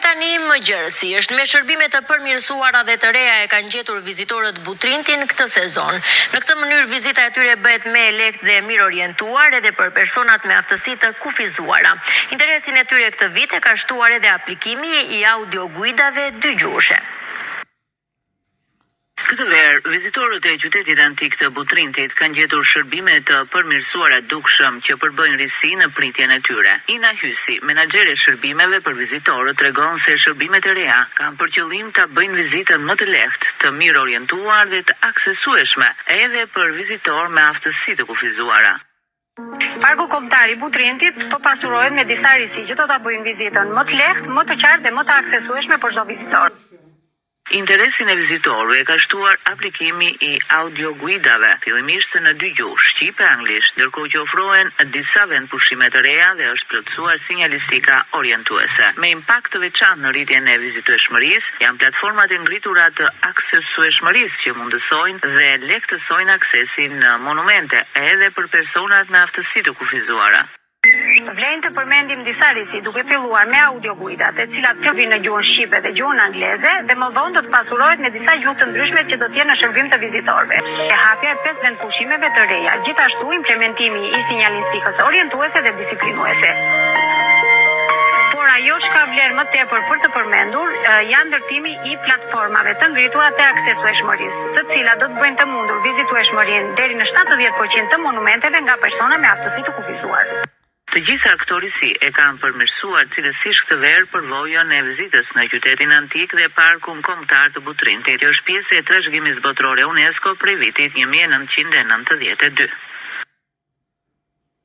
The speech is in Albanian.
tani më gjerësi është me shërbime të përmirësuara dhe të reja e kanë gjetur vizitorët Butrintin këtë sezon. Në këtë mënyrë vizita e tyre bëhet më e lehtë dhe mirë orientuar edhe për personat me aftësi të kufizuara. Interesin e tyre këtë vit e ka shtuar edhe aplikimi i audioguidave dëgjuese. Këtë verë, vizitorët e qytetit antik të Butrintit kanë gjetur shërbime të përmirësuara dukshëm që përbëjnë risi në pritjen e tyre. Ina Hysi, menaxhere e shërbimeve për vizitorët, tregon se shërbimet e reja kanë për qëllim ta bëjnë vizitën më të lehtë, të mirë orientuar dhe të aksesueshme edhe për vizitorë me aftësi të kufizuara. Parku kombëtar i Butrintit po pasurohet me disa risi që do ta bëjnë vizitën më të lehtë, më të qartë dhe më të aksesueshme për çdo vizitor. Interesin e vizitorëve e ka shtuar aplikimi i audioguidave, fillimisht në dy gjuhë, shqip e anglisht, ndërkohë që ofrohen disa vendpushime të reja dhe është plotësuar sinjalistika orientuese. Me impakt të veçantë në rritjen e vizitueshmërisë, janë platformat e ngritura të aksesueshmërisë që mundësojnë dhe lehtësojnë aksesin në monumente edhe për personat me aftësi të kufizuara. Vlen të përmendim disa risi duke filluar me audioguidat, e cilat fillojnë në gjuhën shqipe dhe gjuhën angleze dhe më vonë do të pasurohet me disa gjuhë të ndryshme që do të jenë në shërbim të vizitorëve. E hapja e 5 vendpushimeve të reja, gjithashtu implementimi i sinjalistikës orientuese dhe disiplinuese. Por ajo që ka vlerë më tepër për të përmendur janë ndërtimi i platformave të ngritura të aksesueshmërisë, të cilat do të bëjnë të mundur vizitueshmërinë deri në 70% të monumenteve nga persona me aftësi të kufizuar. Të gjitha këto risi e kanë përmirësuar cilësisht këtë verë përvojën e vizitës në qytetin antik dhe parkun kombëtar të Butrintit, që është pjesë e trashëgimisë botërore UNESCO prej vitit 1992.